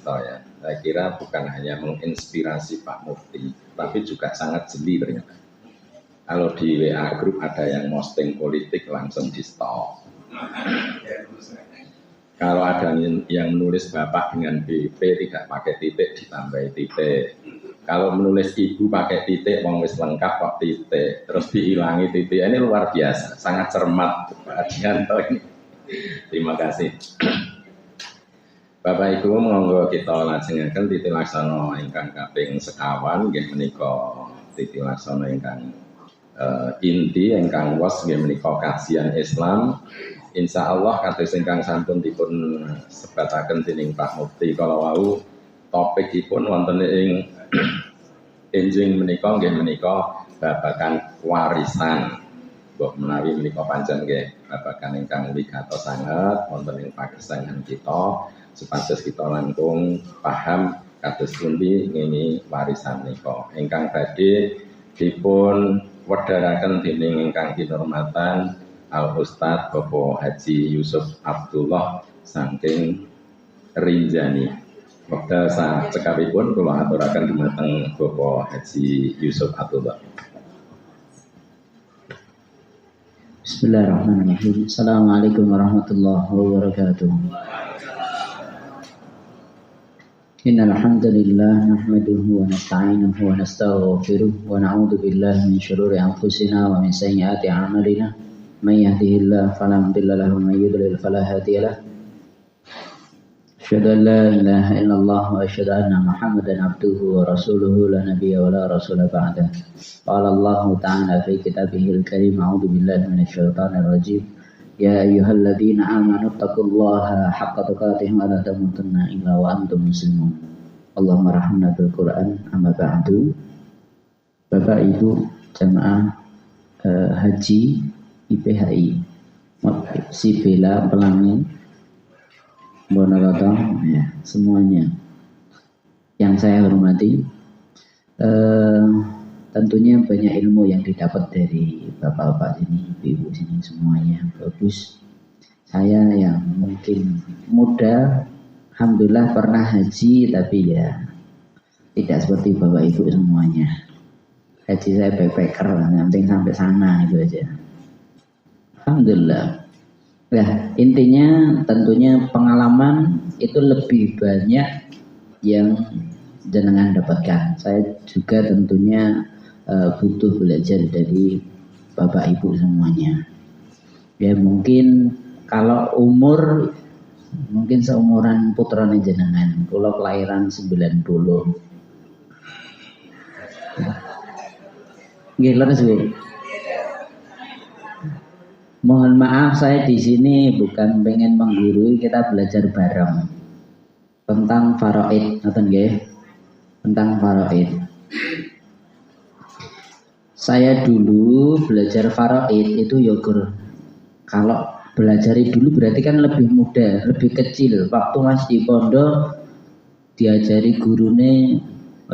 kita ya. Saya kira bukan hanya menginspirasi Pak Mufti, tapi juga sangat jeli ternyata. Kalau di WA Group ada yang posting politik langsung di stop. Kalau ada yang menulis Bapak dengan BP tidak pakai titik ditambah titik. Kalau menulis Ibu pakai titik mau wis lengkap kok titik, terus dihilangi titik. Ini luar biasa, sangat cermat Pak Adianto ini. Terima kasih. Bapak Ibu monggo kita lajengaken titi laksana ingkang kaping sekawan nggih menika titi laksana ingkang inti ingkang wos nggih menika kajian Islam. Insyaallah kados ingkang sampun dipun sebataken dening Pak Mufti kala wau topikipun wonten ing enjing menika nggih menika babagan warisan. Mbok menawi menika pancen nggih babagan ingkang wigatos sanget wonten ing pagesangan kita supados kita langkung paham kados pundi ngene warisan menika ingkang badhe dipun wedharaken dening ingkang kinurmatan Al Ustadz Bapak Haji Yusuf Abdullah saking Rinjani. Wekdal cekapipun kula aturaken dumateng Bapak Haji Yusuf Abdullah. Bismillahirrahmanirrahim. Assalamualaikum warahmatullahi wabarakatuh. Innal hamdalillah nahmaduhu wa nasta'inuhu wa nastaghfiruh wa na'udzu billahi min shururi anfusina wa min sayyiati a'malina. May yahdihillahu fala mudilla lahu wa may yudlil fala hadiya lahu. Asyhadu an la ilaha illallah wa asyhadu anna Muhammadan abduhu wa rasuluhu la nabiyya wa la rasula ba'da. Qala Allah ta'ala fi kitabihil karim a'udzu billahi minasyaitonir rajim. Ya ayyuhalladzina amanu taqullaha haqqa tuqatih wa la tamutunna illa wa antum muslimun. Allahumma rahmna bil Qur'an amma ba'du. Bapak Ibu jamaah haji IPHI si Bela Pelangi Bonoroto ya, semuanya yang saya hormati, tentunya banyak ilmu yang didapat dari bapak-bapak sini, ibu sini semuanya bagus. Saya yang mungkin muda, alhamdulillah pernah haji tapi ya tidak seperti bapak ibu semuanya. Haji saya backpacker, yang penting sampai sana itu aja. Alhamdulillah. Ya, intinya tentunya pengalaman itu lebih banyak yang jenengan dapatkan. Saya juga tentunya butuh belajar dari bapak ibu semuanya. Ya mungkin kalau umur mungkin seumuran putrane jenengan. Kalau kelahiran 90. Nggih, leres Bu. Mohon maaf saya di sini bukan pengen menggurui, kita belajar bareng tentang faraid, ngoten nggih? Tentang faraid. Saya dulu belajar faraid itu yogur. Kalau belajari dulu berarti kan lebih muda, lebih kecil. Waktu masih di pondok diajari gurune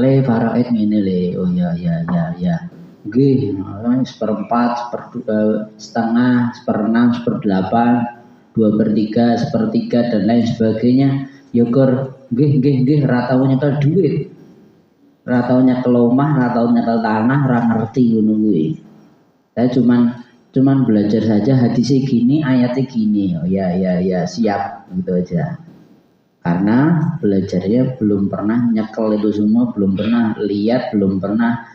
le faraid ngene le. Oh ya. Nggih, seperempat, setengah, seperenam, seperdelapan, 2/3, sepertiga dan lain sebagainya. Yogur, nggih, ratau nyekel duit, ratau nyekel omah, ratau nyekel tanah, ora ngerti ngono kuwi. Saya cuman belajar saja hadisnya gini, ayatnya gini. Oh ya, siap gitu aja. Karena belajarnya belum pernah nyekel itu semua, belum pernah lihat, belum pernah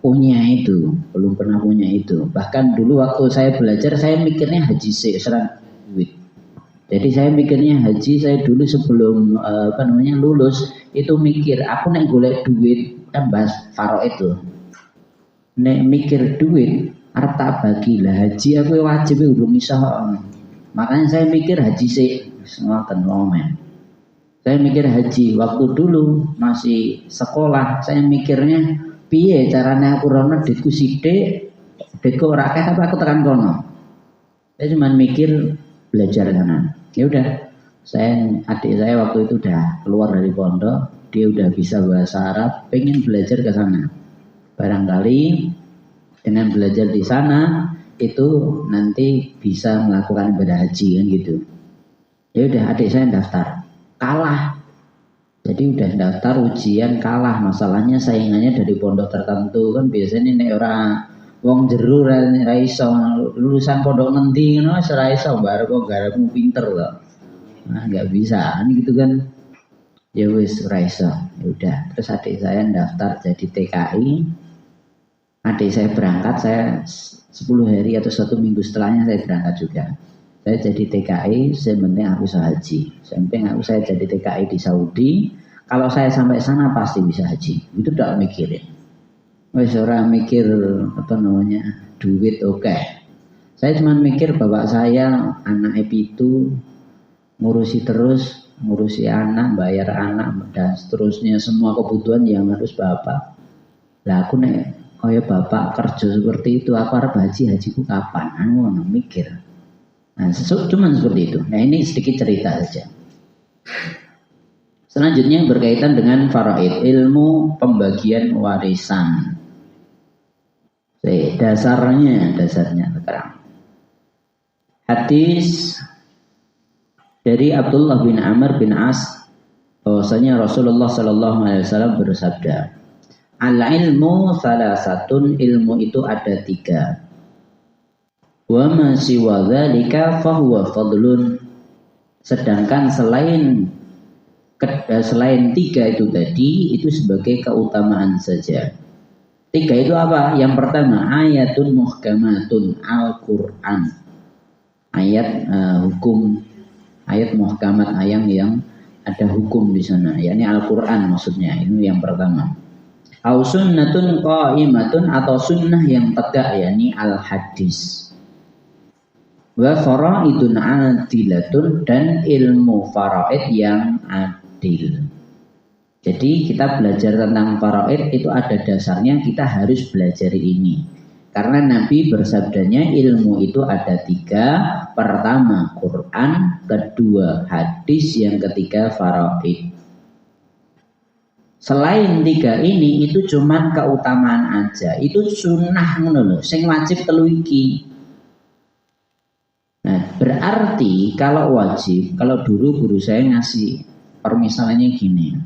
belum pernah punya itu. Bahkan dulu waktu saya belajar saya mikirnya haji serang duit. Jadi saya mikirnya haji, saya dulu sebelum lulus itu mikir aku nek golek duit kan bahas faro itu. Nek mikir duit arep tak bagi lah, haji aku wajib urung iso. Makanya saya mikir haji sik ngoten momen. Saya mikir haji waktu dulu masih sekolah, saya mikirnya piye caranya aku rono duitku sithik, duitku ora akeh tapi aku tekan kono. Saya cuma mikir belajar sana. Ya udah, adik saya waktu itu udah keluar dari pondok, dia udah bisa bahasa Arab, pengen belajar ke sana. Barangkali dengan belajar di sana itu nanti bisa melakukan ibadah haji kan gitu. Ya udah, adik saya daftar, kalah Jadi udah daftar ujian kalah, masalahnya saingannya dari pondok tertentu kan biasanya nek ora wong jero ra iso lulusan pondok ngendi ngono ora iso bar kok garapmu pinter kok. Nah, enggak bisa kan gitu kan. Ya wis ora iso. Ya udah, terus adik saya daftar jadi TKI. Adik saya berangkat, saya 10 hari atau 1 minggu setelahnya saya berangkat juga. Saya jadi TKI, saya penting aku bisa haji. Saya jadi TKI di Saudi. Kalau saya sampai sana pasti bisa haji. Itu tidak mikirin. Wes orang mikir apa namanya duit oke. Saya cuma mikir bapak saya anak itu ngurusi terus, ngurusi anak, bayar anak dan seterusnya semua kebutuhan yang harus bapak. Lah aku nek kaya bapak kerja seperti itu, aku harap hajiku kapan? Aku mikir. Nah, cuma seperti itu. Nah, ini sedikit cerita saja. Selanjutnya berkaitan dengan faraid, ilmu pembagian warisan. Dasarnya sekarang. Hadis dari Abdullah bin Amr bin As bahwasanya Rasulullah Sallallahu Alaihi Wasallam bersabda, al-ilmu salasatun, ilmu itu ada 3. Wa ma siwa dzalika fahuwa fadlun. Sedangkan selain 3 itu tadi itu sebagai keutamaan saja. 3 itu apa? Yang pertama ayatun muhkamatun, Al-Qur'an. Ayat hukum, ayat muhkamat, ayat yang ada hukum di sana, yakni Al-Qur'an maksudnya. Ini yang pertama. Au sunnatun qaimatun, atau sunnah yang tegak, yakni al-hadis. Wa faraidun adilatun, dan ilmu faraid yang adil. Jadi kita belajar tentang faraid itu ada dasarnya, kita harus belajar ini. Karena Nabi bersabdanya ilmu itu ada 3. Pertama Quran, kedua hadis, yang ketiga faraid. Selain 3 ini itu cuman keutamaan aja. Itu sunnah ngono lho, sing wajib 3 iki. Nah, berarti kalau wajib, kalau dulu guru saya ngasih permisalannya gini.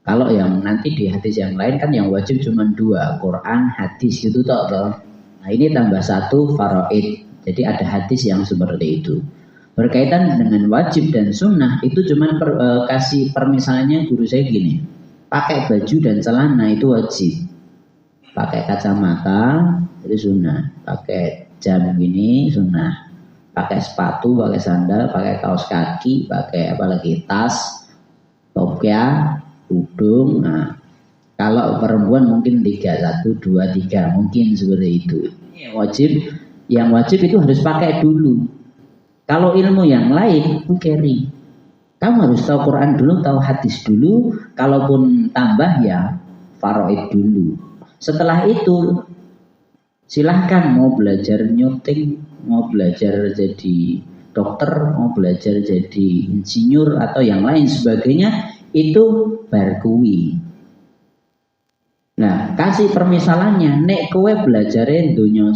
Kalau yang nanti di hadis yang lain kan yang wajib cuma 2, Quran, hadis gitu toh. Nah, ini tambah 1 faraid. Jadi ada hadis yang seperti itu. Berkaitan dengan wajib dan sunnah itu cuma kasih permisalannya guru saya gini. Pakai baju dan celana itu wajib. Pakai kacamata itu sunnah. Pakai jam gini sunnah, pakai sepatu, pakai sandal, pakai kaos kaki, pakai apalagi tas, topiah, udung. Nah, kalau perempuan mungkin 3, 1, 2, 3 mungkin seperti itu. Yang wajib itu harus pakai dulu. Kalau ilmu yang lain itu carry. Kamu harus tahu Quran dulu, tahu hadis dulu. Kalaupun tambah ya faraid dulu. Setelah itu silahkan mau belajar nyuting, mau belajar jadi dokter, mau belajar jadi insinyur atau yang lain sebagainya, itu barkuwi. Nah, kasih permisalannya, nek kowe belajarin dunya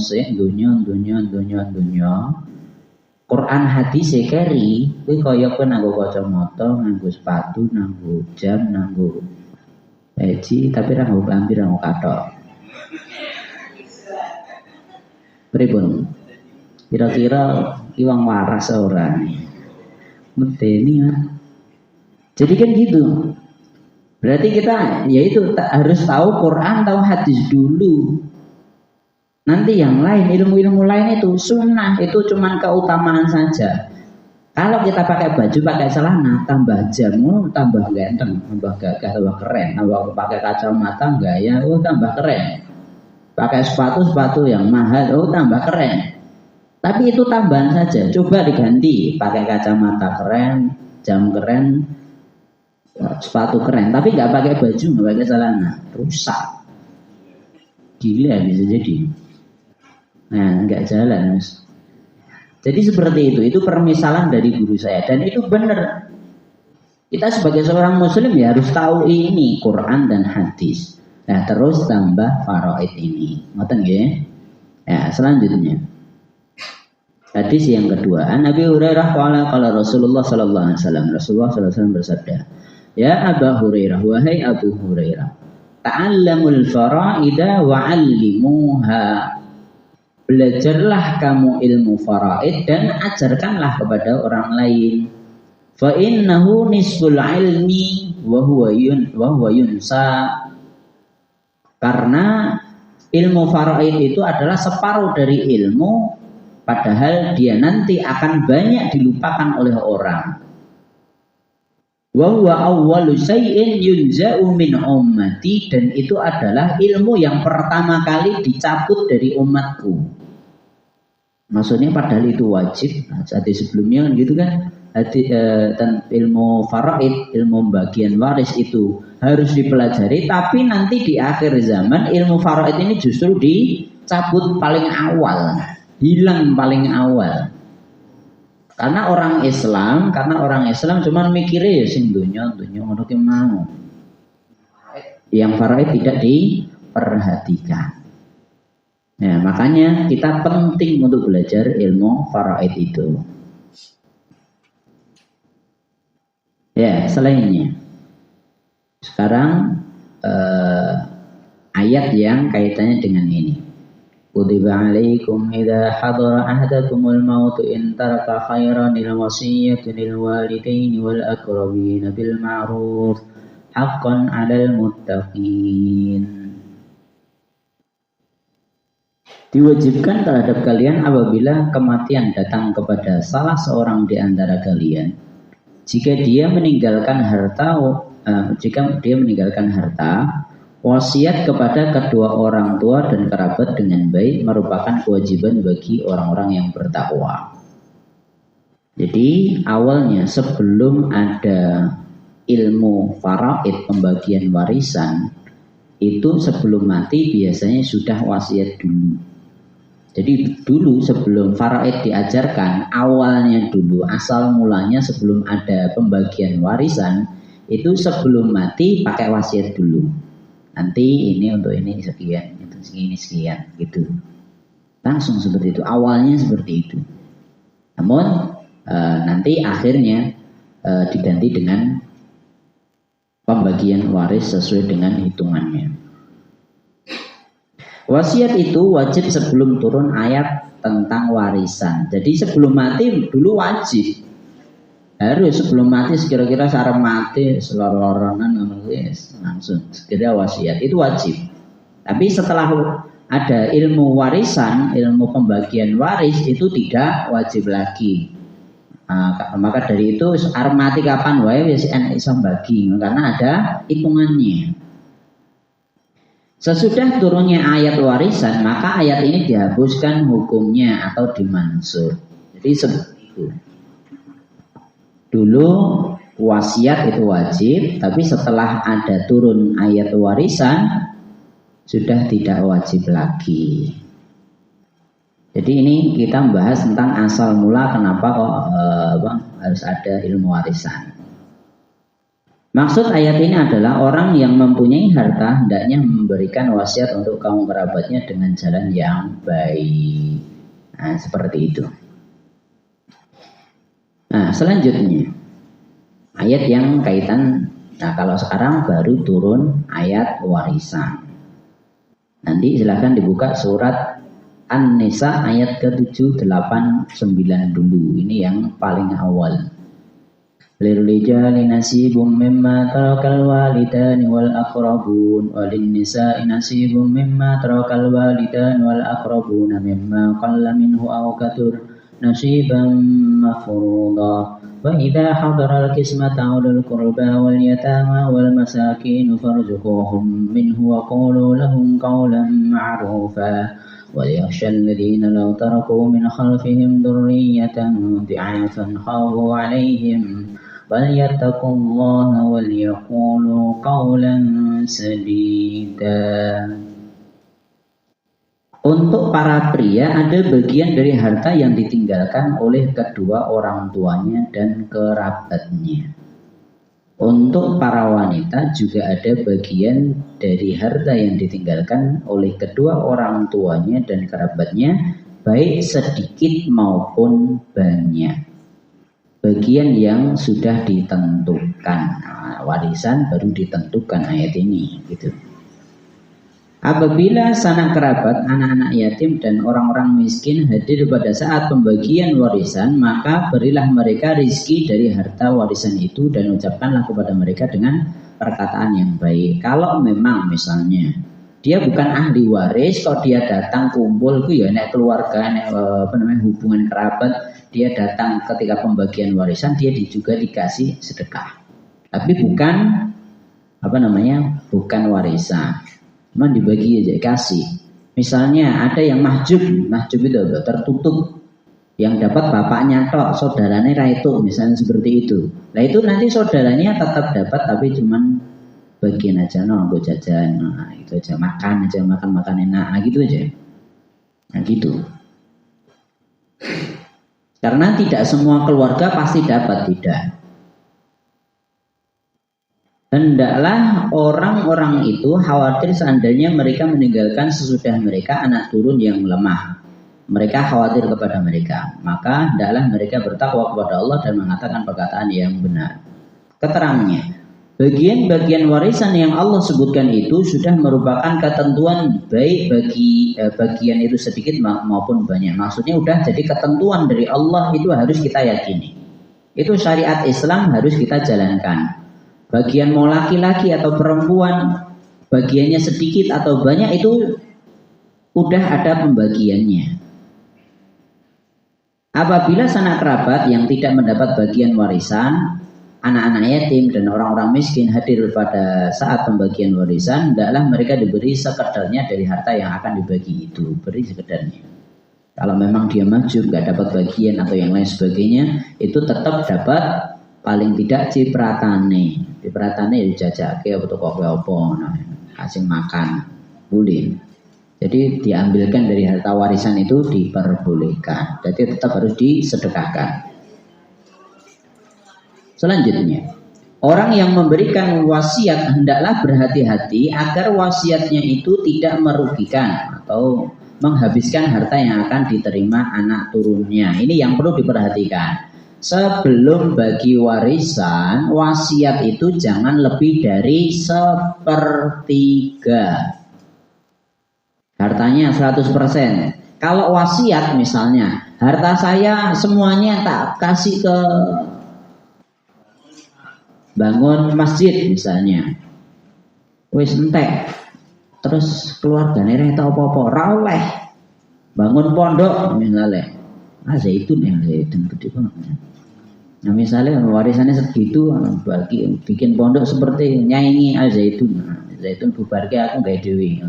Quran hadis keri, kowe kaya kowe nganggo kacamata, nganggo sepatu, nganggo jam, nganggo peci, tapi ra nganggo klambi, ra nganggo kathok. Pripun? Kira-kira iwang waras ora? Medeni kan? Jadi kan gitu. Berarti kita yaitu harus tahu Quran, tahu hadis dulu. Nanti yang lain, ilmu-ilmu lain itu sunnah, itu cuma keutamaan saja. Kalau kita pakai baju, pakai celana, tambah jamu, tambah ganteng, tambah gagah, tambah keren. Tambah pakai kacamata, gaya, tambah keren. Pakai sepatu yang mahal, tambah keren. Tapi itu tambahan saja. Coba diganti, pakai kacamata keren, jam keren, sepatu keren. Tapi nggak pakai baju, nggak pakai celana, rusak. Gila bisa jadi. Nah, nggak jalan. Jadi seperti itu permisalan dari guru saya dan itu benar. Kita sebagai seorang muslim ya harus tahu ini Quran dan hadis. Nah, terus tambah faraid ini. Ngoten nggih? Ya, selanjutnya. Hadis yang kedua, An Abi Hurairah qala Rasulullah sallallahu alaihi wasallam. Rasulullah sallallahu alaihi wasallam bersabda, Ya Aba Hurairah, wahai Abu Hurairah, ta'allamul fara'ida wa'allimuha. Belajarlah kamu ilmu faraid dan ajarkanlah kepada orang lain. Fa innahu nisful ilmi wa huwa yunsa. Karena ilmu faraid itu adalah separuh dari ilmu, padahal dia nanti akan banyak dilupakan oleh orang. Wa huwa awwalu syai'in yunza'u min ummati, dan itu adalah ilmu yang pertama kali dicabut dari umatku. Maksudnya padahal itu wajib. Nah, hadis sebelumnya kan gitu kan. Ilmu faraid, ilmu bagian waris itu harus dipelajari, tapi nanti di akhir zaman ilmu faraid ini justru dicabut paling awal, hilang paling awal. Karena orang Islam cuman mikirnya ya sing dunya ngono ki mau. Yang faraid tidak diperhatikan. Nah, makanya kita penting untuk belajar ilmu faraid itu. Ya, selainnya. Sekarang ayat yang kaitannya dengan ini. Kutiba alaikum idza hadara ahadakumul maut in taraka khairan lil wasiyyati lil walidaini wal aqrabin bil ma'ruf haqqan 'alal muttaqin. Diwajibkan terhadap kalian apabila kematian datang kepada salah seorang di antara kalian, jika dia meninggalkan harta, wasiat kepada kedua orang tua dan kerabat dengan baik merupakan kewajiban bagi orang-orang yang bertakwa. Jadi awalnya sebelum ada ilmu faraid, pembagian warisan, itu sebelum mati biasanya sudah wasiat dulu. Jadi dulu sebelum faraid diajarkan, awalnya dulu asal mulanya sebelum ada pembagian warisan, itu sebelum mati pakai wasiat dulu. Nanti ini untuk ini sekian, itu segini sekian gitu. Langsung seperti itu, awalnya seperti itu. Namun nanti akhirnya diganti dengan pembagian waris sesuai dengan hitungannya. Wasiat itu wajib sebelum turun ayat tentang warisan. Jadi sebelum mati dulu wajib. Harus sebelum mati sekira-kira sareng mati selororan langsung segera wasiat itu wajib. Tapi setelah ada ilmu warisan, ilmu pembagian waris itu tidak wajib lagi. Maka dari itu arep mati kapan wae wis enak iso bagi karena ada hitungannya. Sesudah turunnya ayat warisan, maka ayat ini dihapuskan hukumnya atau dimansukh. Jadi seperti itu. Dulu wasiat itu wajib, tapi setelah ada turun ayat warisan, sudah tidak wajib lagi. Jadi ini kita membahas tentang asal mula kenapa kok harus ada ilmu warisan. Maksud ayat ini adalah orang yang mempunyai harta hendaknya memberikan wasiat untuk kaum kerabatnya dengan jalan yang baik. Nah, seperti itu. Nah, selanjutnya ayat yang kaitan. Nah, kalau sekarang baru turun ayat warisan. Nanti silakan dibuka surat An-Nisa ayat ke-7, 8, 9 dulu. Ini yang paling awal. Lirrijali nasibum mimma tarakal walidani wal aqrabun walin nisa'i nasibum mimma tarakal walidani wal aqrabun mimma qalla minhu aw kathur nasiban mafruḍa wa idza hadara al-qismata ulul qurba wal yatama wal masakin farzuquhum minhu wa qulu lahum qawlan ma'rufa وليخشى الذين لو تركوا من خلفهم ذرية ضعافا خافوا عليهم فليتقوا الله وليقولوا قولا سديدا. Untuk para pria ada bagian dari harta yang ditinggalkan oleh kedua orang tuanya dan kerabatnya. Untuk para wanita juga ada bagian dari harta yang ditinggalkan oleh kedua orang tuanya dan kerabatnya, baik sedikit maupun banyak. Bagian yang sudah ditentukan. Nah, warisan baru ditentukan ayat ini gitu. Apabila sanak kerabat, anak-anak yatim dan orang-orang miskin hadir pada saat pembagian warisan, maka berilah mereka rizki dari harta warisan itu dan ucapkanlah kepada mereka dengan perkataan yang baik. Kalau memang misalnya dia bukan ahli waris, kok dia datang kumpul itu ya nek keluarga, nek hubungan kerabat, dia datang ketika pembagian warisan, dia juga dikasih sedekah. Tapi bukan bukan warisan. Cuma dibagi aja, kasih. Misalnya ada yang mahjub itu tertutup, yang dapat bapaknya tok, saudaranya itu, misalnya seperti itu. Nah itu nanti saudaranya tetap dapat, tapi cuman bagian aja, gue jajan, itu aja, makan enak, gitu aja. Nah gitu. Karena tidak semua keluarga pasti dapat, tidak. Hendaklah orang-orang itu khawatir seandainya mereka meninggalkan sesudah mereka anak turun yang lemah. Mereka khawatir kepada mereka. Maka hendaklah mereka bertakwa kepada Allah dan mengatakan perkataan yang benar. Keterangannya, bagian-bagian warisan yang Allah sebutkan itu sudah merupakan ketentuan baik bagi bagian itu sedikit maupun banyak. Maksudnya udah jadi ketentuan dari Allah, itu harus kita yakini. Itu syariat Islam harus kita jalankan. Bagian mau laki-laki atau perempuan, bagiannya sedikit atau banyak, itu udah ada pembagiannya. Apabila sanak kerabat yang tidak mendapat bagian warisan, anak-anak yatim dan orang-orang miskin hadir pada saat pembagian warisan, hendaklah mereka diberi sekedarnya dari harta yang akan dibagi itu. Beri sekedarnya. Kalau memang dia maju nggak dapat bagian atau yang lain sebagainya, itu tetap dapat paling tidak cipratane. Cipratane dijajake apa toko apa, kasih makan, boleh. Jadi diambilkan dari harta warisan itu diperbolehkan. Jadi tetap harus disedekahkan. Selanjutnya, orang yang memberikan wasiat hendaklah berhati-hati agar wasiatnya itu tidak merugikan atau menghabiskan harta yang akan diterima anak turunnya. Ini yang perlu diperhatikan. Sebelum bagi warisan, wasiat itu jangan lebih dari 1/3. Hartanya 100%. Kalau wasiat misalnya, harta saya semuanya tak kasih ke bangun masjid misalnya. Wis entek. Terus keluargane ra tau apa-apa, ra oleh. Bangun pondok misalnya. Zaitun gede banget. Nah misalnya warisannya segitu, bikin pondok seperti nyanyi Zaitun. Zaitun bubarke aku gawe dhewe,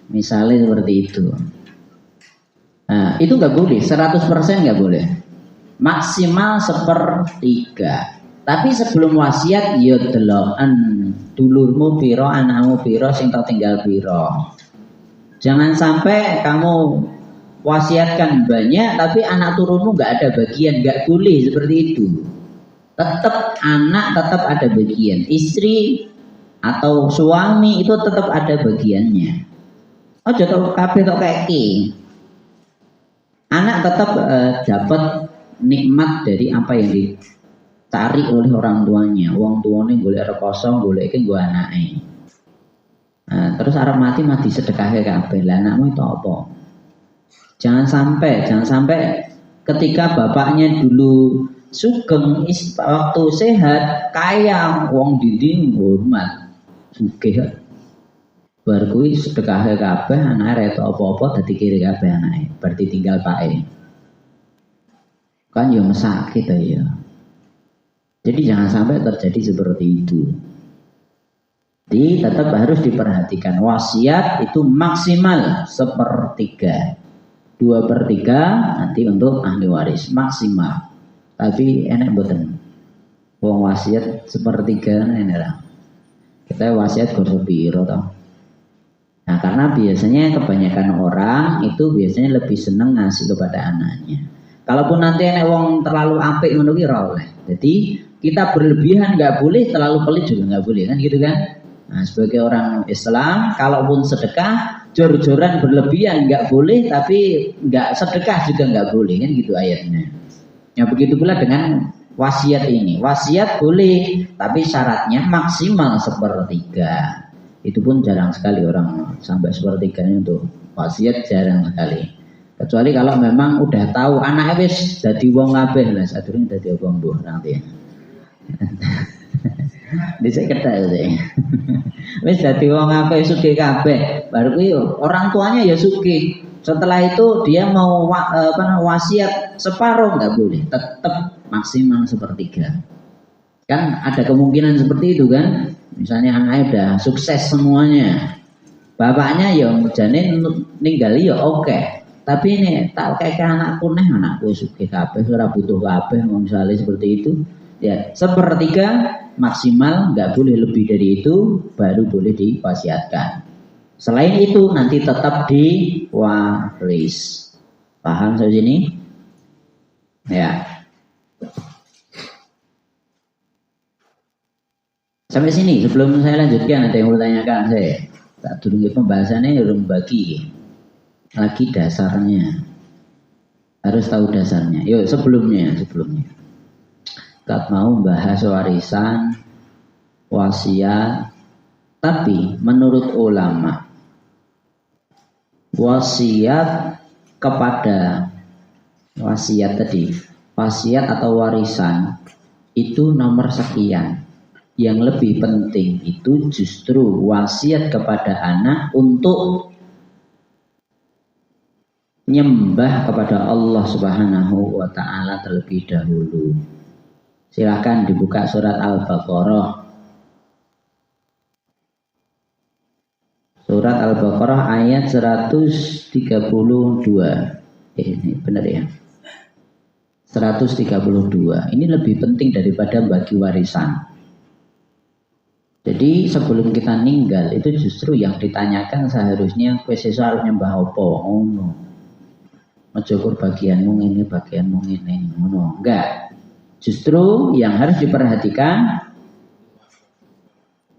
misalnya seperti itu. Nah itu nggak boleh, 100% nggak boleh. Maksimal 1/3. Tapi sebelum wasiat, ya deloken dulurmu piro, anakmu piro, sing tau tinggal piro. Jangan sampai kamu wasiatkan banyak tapi anak turunmu nggak ada bagian, nggak boleh seperti itu. Tetap anak tetap ada bagian, istri atau suami itu tetap ada bagiannya. Oh jatuh kabeh tok keki. Anak tetap dapat nikmat dari apa yang ditarik oleh orang tuanya. Wong tuane golek rekoso, goleke nggo anake. Nah, terus arep mati sedekahke kabeh. Lah anakmu itu apa? Jangan sampai ketika bapaknya dulu sugeng waktu sehat kaya wong dinding hormat sugih bar kuwi sedekah kabeh anake reto apa-apa dadi kiri kabeh anake berarti tinggal pake kan yo mesake ta ya. Jadi jangan sampai terjadi seperti itu. Jadi tetap harus diperhatikan wasiat itu maksimal 1/3. 2/3 nanti untuk ahli waris maksimal. Tapi enak mboten. Wong wasiat 1/3 enak lah. Kita wasiat kudu piro toh. Nah, karena biasanya kebanyakan orang itu biasanya lebih seneng ngasih kepada anaknya. Kalaupun nanti enak wong terlalu apik ngono ki ora oleh. Jadi kita berlebihan nggak boleh, terlalu pelit juga nggak boleh kan gitu kan. Nah, sebagai orang Islam, kalaupun sedekah, jor-joran berlebihan nggak boleh, tapi nggak sedekah juga nggak boleh kan gitu ayatnya. Ya begitu pula dengan wasiat ini. Wasiat boleh, tapi syaratnya maksimal 1/3. Itu pun jarang sekali orang sampai 1/3 untuk wasiat, jarang sekali. Kecuali kalau memang udah tahu anaknya wis dadi wong kabeh lah, sadurunge dadi wong mbuh nanti. Dhisik ketek sih. Wis dadi wong kabeh sugih kabeh, baru kuwi orang tuanya ya sugih. Setelah itu dia mau wasiat separuh nggak boleh, tetap maksimal 1/3. Kan ada kemungkinan seperti itu kan? Misalnya anaknya udah sukses semuanya, bapaknya ya jane ninggali ya oke. Tapi ini tak kayak anakku sugih kabeh, ora butuh kabeh, misalnya seperti itu. Ya, 1/3 maksimal, nggak boleh lebih dari itu, baru boleh diwasiatkan. Selain itu nanti tetap diwaris. Paham sampai sini? Ya. Sampai sini sebelum saya lanjutkan, ada yang mau tanyakan saya. Tak dulu pembahasannya belum bagi. Lagi dasarnya. Harus tahu dasarnya. Yuk sebelumnya. Kita mau bahas warisan, wasiat, tapi menurut ulama wasiat atau warisan itu nomor sekian. Yang lebih penting itu justru wasiat kepada anak untuk nyembah kepada Allah Subhanahu wa ta'ala terlebih dahulu. Silakan dibuka surat Al-Baqarah. Surat Al-Baqarah ayat 132. Ini benar ya? 132. Ini lebih penting daripada bagi warisan. Jadi sebelum kita ninggal itu justru yang ditanyakan seharusnya kowe sesuk arep nyembah apa? Ngono. Mejokur bagianmu ini, ngono. Enggak. Justru yang harus diperhatikan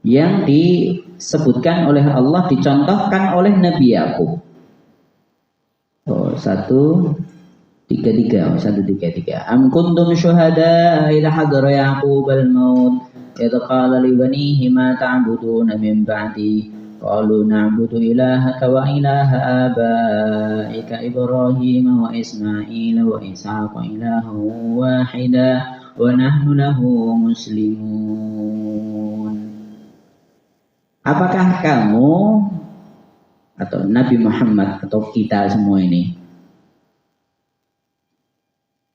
yang disebutkan oleh Allah, dicontohkan oleh Nabi Yakub. 133. Am kuntum syuhada idza hadara Yaqub al-maut idh qala li banihi ma ta'buduna min ba'di qalu na'budu ilahaka wa ilaha abaika Ibrahim wa Ismail wa Ishaqa ilahan wahida wa nahnu lahu muslimun. Apakah kamu atau Nabi Muhammad atau kita semua ini,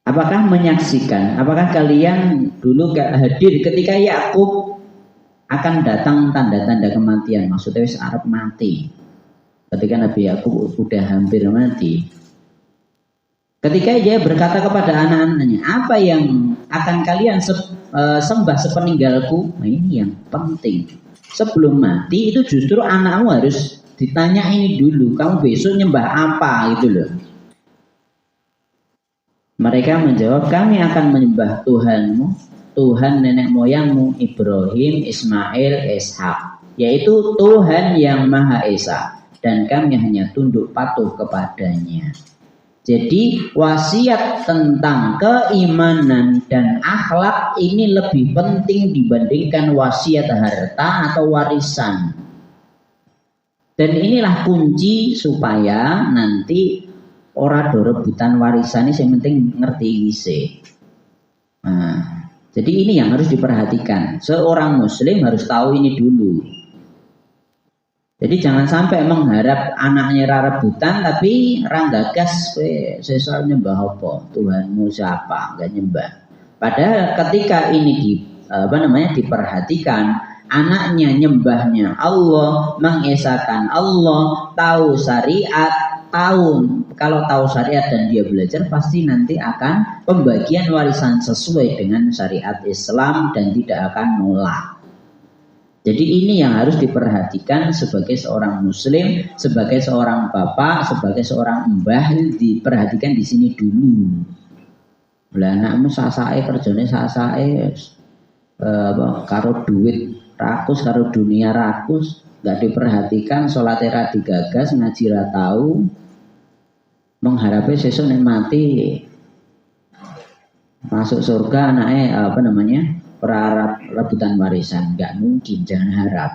apakah menyaksikan, apakah kalian dulu gak hadir ketika Yakub akan datang tanda-tanda kematian, maksudnya wis arep mati. Ketika Nabi Yakub sudah hampir mati, ketika dia berkata kepada anak-anaknya, apa yang akan kalian sembah sepeninggalku? Nah, ini yang penting. Sebelum mati itu justru anakmu harus ditanya ini dulu, kamu besok nyembah apa gitu loh. Mereka menjawab, kami akan menyembah Tuhanmu, Tuhan nenek moyangmu Ibrahim, Ismail, Ishak, yaitu Tuhan yang Maha Esa, dan kami hanya tunduk patuh kepadanya. Jadi wasiat tentang keimanan dan akhlak ini lebih penting dibandingkan wasiat harta atau warisan. Dan inilah kunci supaya nanti ora do rebutan warisan ini, yang penting ngerti isi. Nah, jadi ini yang harus diperhatikan. Seorang muslim harus tahu ini dulu. Jadi jangan sampai mengharap anaknya rebutan tapi ranggagas sesuatu nyembah apa, Tuhanmu siapa, enggak nyembah. Padahal ketika ini diperhatikan, anaknya nyembahnya Allah, mengesakan Allah, tahu syariat, kalau tahu syariat dan dia belajar, pasti nanti akan pembagian warisan sesuai dengan syariat Islam dan tidak akan nolak. Jadi ini yang harus diperhatikan sebagai seorang muslim, sebagai seorang bapak, sebagai seorang mbah, diperhatikan di sini dulu. Lah anakmu sasae kerjane sasae karo duit rakus, karo dunia rakus, enggak diperhatikan, salate ra digagas, ngaji ra tahu, mengharapnya sesuk nek mati masuk surga anaknya apa namanya rebutan warisan, nggak mungkin, jangan harap.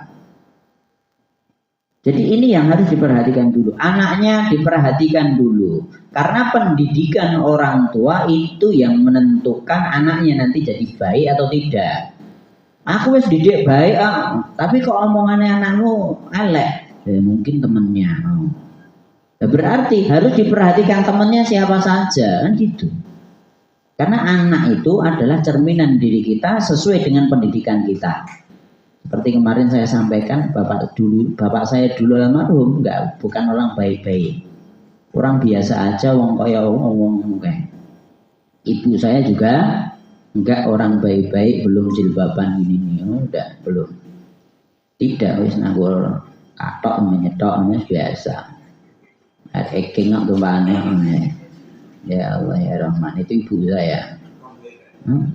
Jadi ini yang harus diperhatikan dulu, anaknya diperhatikan dulu, karena pendidikan orang tua itu yang menentukan anaknya nanti jadi baik atau tidak. Aku wis didik baik, tapi kok omongannya anakmu elek, ya mungkin temennya. Ya berarti harus diperhatikan temennya siapa saja, kan gitu. Karena anak itu adalah cerminan diri kita sesuai dengan pendidikan kita. Seperti kemarin saya sampaikan, bapak saya dulu almarhum bukan orang baik-baik, orang biasa aja, wong kaya wong kayak. Ibu saya juga enggak orang baik-baik, belum jilbaban ini, udah belum. Tidak, wis nanggur katok menyetok biasa. Ada eking tuh banyak. Ya Allah ya Rahman, itu ibu saya.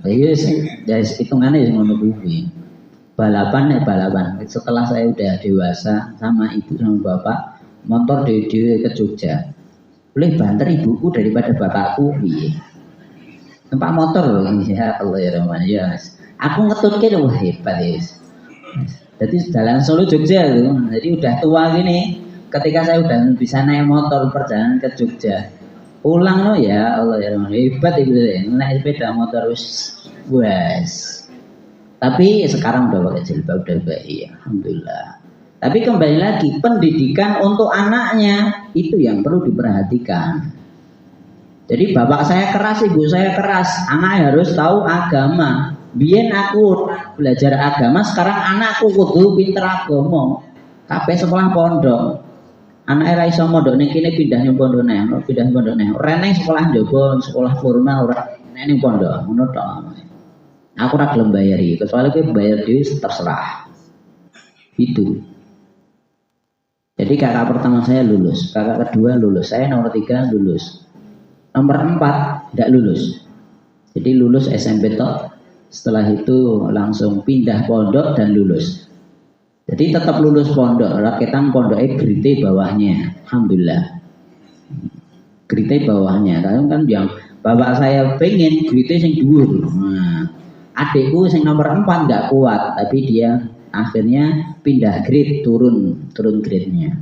Iya sih, dari hitungannya ngono kuwi. Balapan. Setelah saya udah dewasa sama ibu sama bapak, motor dewe ke Jogja. Boleh banter ibuku daripada bapakku, tempat motor loh, ya Allah ya Rahman, ya. Aku ngetutke wah hebat yes. Jadi jalan Solo Jogja tuh, jadi udah tua gini. Ketika saya udah bisa naik motor perjalanan ke Jogja, pulang loh ya Allah ya Rahman, hebat ibu saya, naik sepeda motor wes. Tapi sekarang udah pakai jilbab, udah baik, alhamdulillah. Tapi kembali lagi, pendidikan untuk anaknya itu yang perlu diperhatikan. Jadi bapak saya keras, ibu saya keras, anak harus tahu agama. Biyen aku belajar agama, sekarang anakku kudu pinter agama. Kabeh sekolah pondok. Anak era iso mondok ning kene pindah pondok neh. Reneng sekolah njogo, sekolah formal ora ning pondok, ngono tok. Aku ora gelem bayari, kecuali kowe bayar dhewe terserah. Itu. Jadi kakak pertama saya lulus, kakak kedua lulus, saya nomor 3 lulus. Nomor 4 tidak lulus. Jadi lulus SMP tok. Setelah itu langsung pindah pondok dan lulus. Jadi tetap lulus pondok, raketan pondoknya grite bawahnya. Alhamdulillah. Grite bawahnya. Kan yang bapak saya pengen grite sing dhuwur. Nah, adikku sing nomor 4 enggak kuat, tapi dia akhirnya pindah grade, turun grade-nya.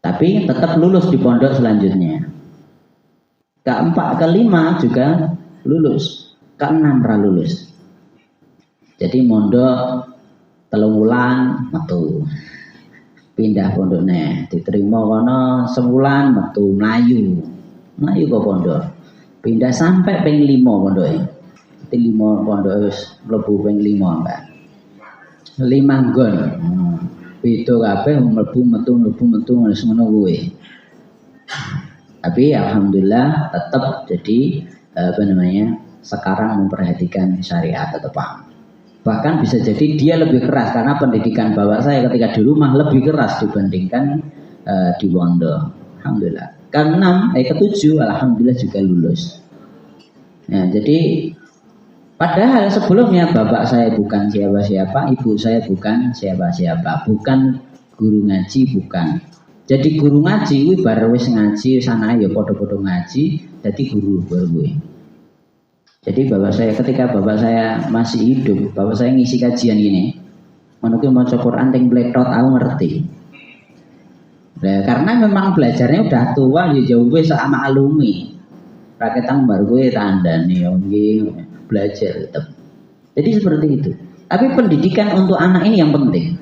Tapi tetap lulus di pondok selanjutnya. Ke-4, ke-5 juga lulus, ke-6 lulus. Jadi mondok 3 wulan metu. Pindah pondoknya, diterima kono sebulan metu mlayu ke pondok. Pindah sampai ping 5 pondoknya. 5 pondok wis mlebu ping 5 Mbak. 5 nggon. Beda kabeh mlebu metu wis ngono kuwi. Tapi alhamdulillah tetap jadi sekarang memperhatikan syariat tetap. Bahkan bisa jadi dia lebih keras karena pendidikan bapak saya ketika di rumah lebih keras dibandingkan di pondok. Alhamdulillah. Ke-7 alhamdulillah juga lulus. Nah, jadi padahal sebelumnya bapak saya bukan siapa-siapa, ibu saya bukan siapa-siapa, bukan guru ngaji, bukan. Jadi guru ngaji, baru wis ngaji sana ya podo-podo ngaji, jadi guru baru gue. Jadi ketika bapak saya masih hidup, bapak saya ngisi kajian gini, menurutku mau Quran ting bletot, aku ngerti. Nah, karena memang belajarnya udah tua, ya jauh gue sama alumni. Raketang baru gue tanda nih, belajar tetap. Jadi seperti itu. Tapi pendidikan untuk anak ini yang penting.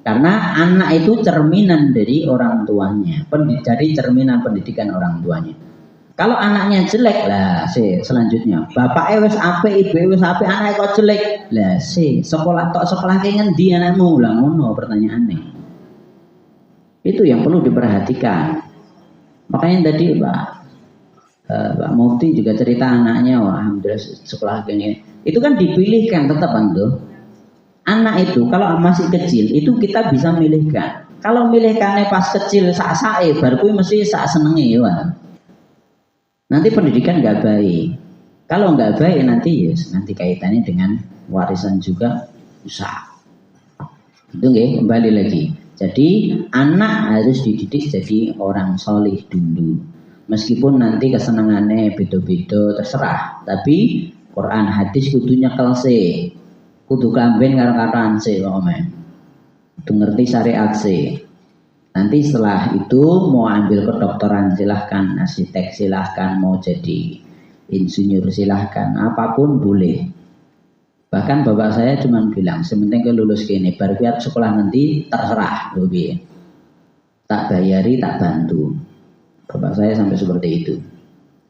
Karena anak itu cerminan dari orang tuanya. Jadi cerminan pendidikan orang tuanya. Kalau anaknya jelek lah, selanjutnya bapak wis apik, ibu wis apik, anak kok jelek. Lah sekolah ki ngendi anakmu? Lah ngono pertanyaane. Itu yang perlu diperhatikan. Makanya tadi Pak Mufti juga cerita anaknya, wah alhamdulillah sekolah gini. Itu kan dipilihkan tetap tuh. Anak itu kalau masih kecil itu kita bisa milihkan. Kalau milihkannya pas kecil sak-sake baru kuwi mesti sak senenge ya. Nanti pendidikan nggak baik. Kalau nggak baik nanti nanti kaitannya dengan warisan juga susah. Itu nggih, kembali lagi. Jadi anak harus dididik jadi orang solih dulu. Meskipun nanti kesenangannya beda-beda terserah, tapi Quran hadis kudunya kelse, kudu klamben karo kataan se pokoknya. Kudu ngerti syariat se. Nanti setelah itu mau ambil kedokteran silahkan, arsitek silahkan, mau jadi insinyur silahkan, apapun boleh. Bahkan bapak saya cuma bilang, sementing ke lulus gini, baru biar sekolah nanti terserah, lebih. Tak bayari, tak bantu. Bapak saya sampai seperti itu.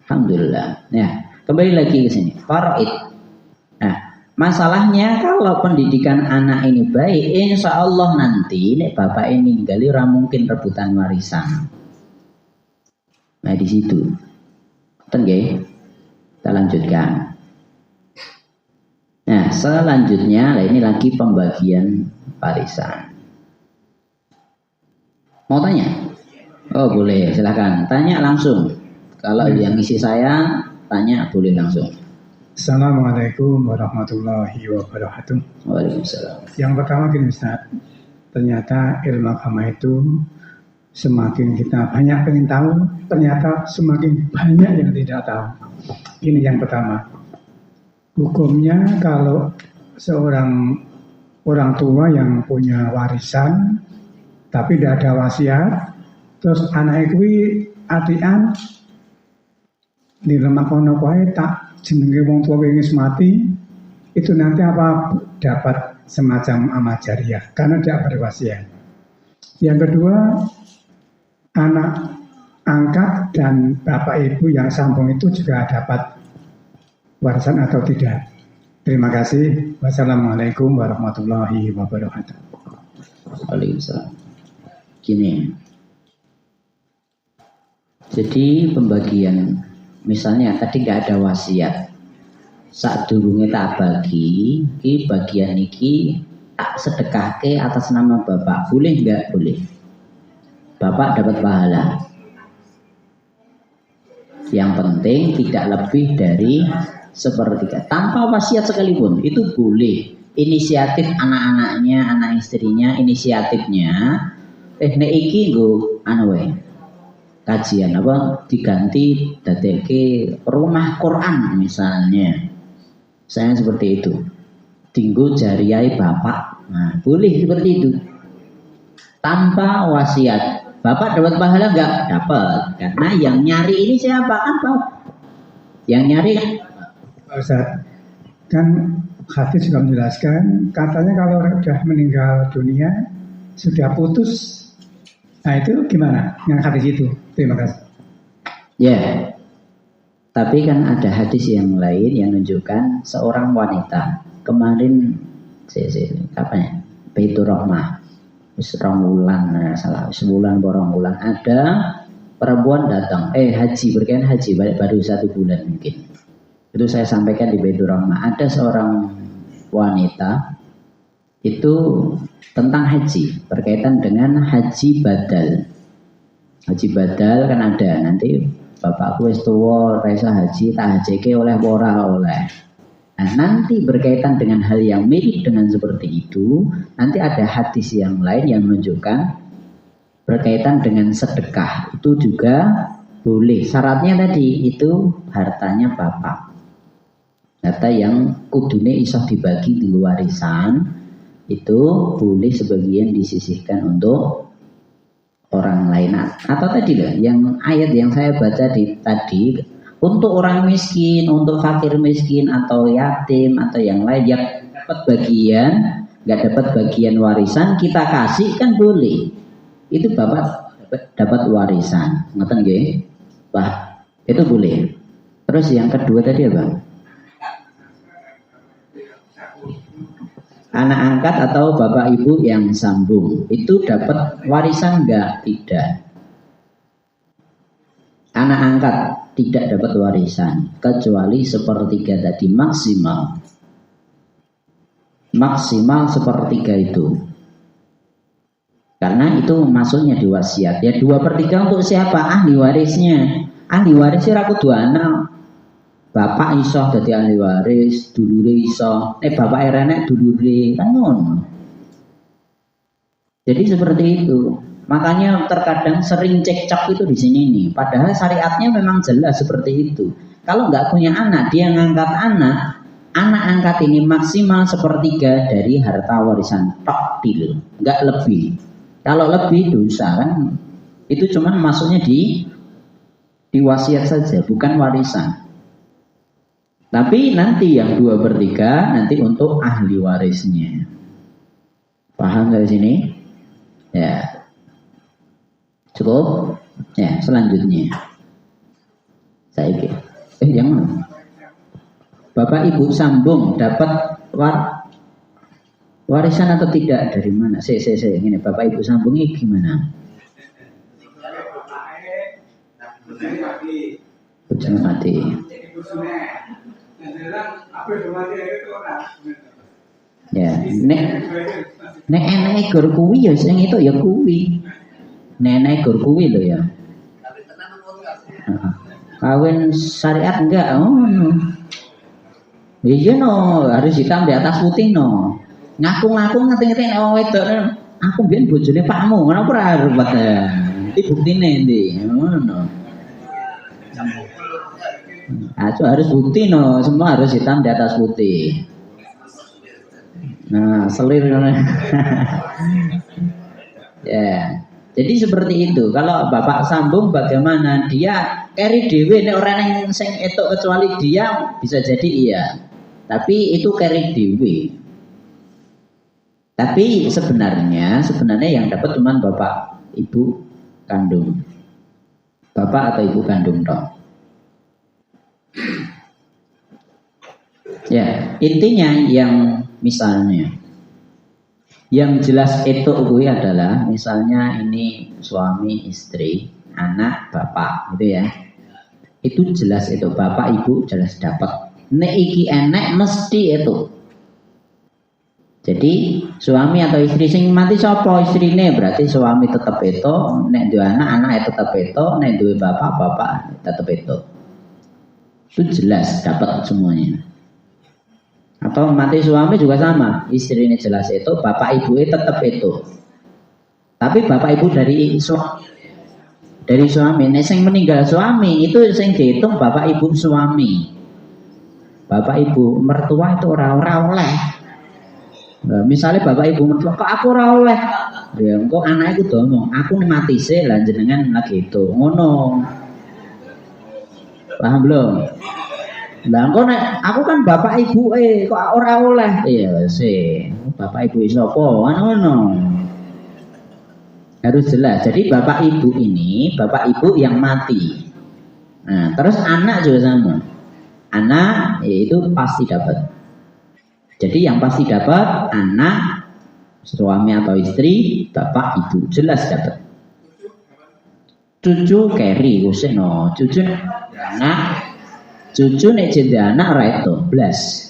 Alhamdulillah. Ya, kembali lagi ke sini. Faraid. Nah, masalahnya kalau pendidikan anak ini baik, insya Allah nanti nek bapak ini ninggali ora mungkin rebutan warisan. Nah di situ, nggih. Kita lanjutkan. Nah selanjutnya, ini lagi pembagian warisan. Mau tanya? Oh boleh, silakan. Tanya langsung. Kalau yang isi saya tanya boleh langsung. Assalamualaikum warahmatullahi wabarakatuh. Waalaikumsalam. Yang pertama gini Ustaz, ternyata ilmu agama itu semakin kita banyak pengen tahu, ternyata semakin banyak yang tidak tahu. Ini yang pertama. Hukumnya kalau seorang orang tua yang punya warisan tapi tidak ada wasiat, terus anak itu atian di lemah kono koe tak jenenge wong tua wis mati, itu nanti apa dapat semacam amal jariah karena tidak berwasiat. Yang kedua, anak angkat dan bapak ibu yang sambung itu juga dapat warisan atau tidak. Terima kasih. Wassalamualaikum warahmatullahi wabarakatuh. Waalaikumsalam. Gini. Jadi pembagian, misalnya tadi nggak ada wasiat, saat durungnya tak bagi, ki bagian niki tak sedekahke atas nama bapak, boleh nggak? Boleh. Bapak dapat pahala. Yang penting tidak lebih dari sepertiga, tanpa wasiat sekalipun, itu boleh. Inisiatif anak-anaknya, anak istrinya, inisiatifnya, nek iki nggo anu wae. Kajian apa diganti dadeke rumah Quran misalnya, saya seperti itu, tinggu jariah bapak, nah boleh seperti itu tanpa wasiat. Bapak dapat pahala enggak? Dapat, karena yang nyari ini siapa? Kan bapak yang nyari. Ustaz, kan hadis juga menjelaskan katanya kalau sudah meninggal dunia sudah putus. Nah itu gimana yang hadis itu? Terima kasih. Ya, tapi kan ada hadis yang lain yang menunjukkan seorang wanita kemarin, kapan ya? Baitur Rahmah, sebulan, sebulan borong bulan ada perempuan datang, haji berkaitan haji baru 1 bulan mungkin. Itu saya sampaikan di Baitur Rahmah, ada seorang wanita itu tentang haji, berkaitan dengan haji badal. Haji badal kan ada, nanti bapakku wis tuwa resa haji tak hajike oleh ora oleh. Nah, nanti berkaitan dengan hal yang mirip dengan seperti itu, nanti ada hadis yang lain yang menunjukkan berkaitan dengan sedekah itu juga boleh. Syaratnya tadi itu hartanya bapak. Harta yang kudune iso dibagi di warisan itu boleh sebagian disisihkan untuk orang lain. Atau tadi lah yang ayat yang saya baca tadi, untuk orang miskin, untuk fakir miskin atau yatim atau yang lain yang dapat bagian, nggak dapat bagian warisan kita kasih kan boleh. Itu bapak dapat warisan, ngoten nggih? Wah, itu boleh. Terus yang kedua tadi apa? Anak angkat atau bapak ibu yang sambung itu dapat warisan enggak? Tidak. Anak angkat tidak dapat warisan kecuali sepertiga tadi, maksimal sepertiga itu, karena itu masuknya di wasiat. Ya 2/3 untuk siapa? Ahli warisnya. Ahli warisnya aku dua anak. Bapak iso dadi ahli waris, dulure iso. Bapak erenek dulure kan ngono. Jadi seperti itu. Makanya terkadang sering cekcok itu di sini nih. Padahal syariatnya memang jelas seperti itu. Kalau nggak punya anak, dia ngangkat anak angkat ini maksimal sepertiga dari harta warisan taktil, nggak lebih. Kalau lebih dosa kan, itu cuman masuknya di wasiat saja, bukan warisan. Tapi nanti yang 2/3 nanti untuk ahli warisnya. Paham dari sini? Ya. Cukup? Ya, selanjutnya. Saya jangan. Bapak Ibu sambung dapat warisan atau tidak dari mana? Saya ini Bapak Ibu sambung ini gimana? Bujang mati. Ya, nek enek gor kuwi ya sing itu ya kuwi. Nenek gor kuwi lho ya. Kawin syariat enggak? Oh, no. Iya no, harus hitam di atas putih no. Ngaku-ngaku ngerti-ngerti oh wedok. Aku biyen bojone pakmu, ngono ora arep ya. Iki buktine ndi? Ngono. Harus bukti no, semua harus hitam di atas putih. Nah, selir ya. Jadi seperti itu. Kalau Bapak sambung bagaimana? Dia carry dewe nek orang yang sing etok kecuali dia bisa jadi iya. Tapi itu carry dewe. Tapi sebenarnya yang dapat cuma Bapak Ibu kandung. Bapak atau Ibu kandung toh. Ya, intinya yang misalnya yang jelas itu gue adalah misalnya ini suami istri anak bapak gitu ya, itu jelas itu bapak ibu jelas dapat. Nek iki enek mesti itu. Jadi suami atau istri sing mati sapa istrine berarti suami tetap itu, nek duwe anak tetap itu, nek duwe bapak tetap itu. Itu jelas dapat semuanya. Atau mati suami juga sama, istrinya jelas itu, bapak ibu tetap itu. Tapi bapak ibu dari suami, yang meninggal suami itu yang dihitung bapak ibu suami. Bapak ibu mertua itu orang oleh. Nah, misalnya bapak ibu mertua, kok aku ora oleh? Ya, kok anak itu ngomong, aku mati sih, lah jenengan lagi itu, ngono. Paham belum? Lah aku kan bapak ibu kok ora oleh. Iya sih. Bapak ibu sapa? Ngono. Harus jelas. Jadi bapak ibu ini bapak ibu yang mati. Nah, terus anak juga sama. Anak itu pasti dapat. Jadi yang pasti dapat anak, suami atau istri, bapak ibu jelas dapat. Cucu carry wis no, cucu anak. Cucu nek jadi anak ora itu blas.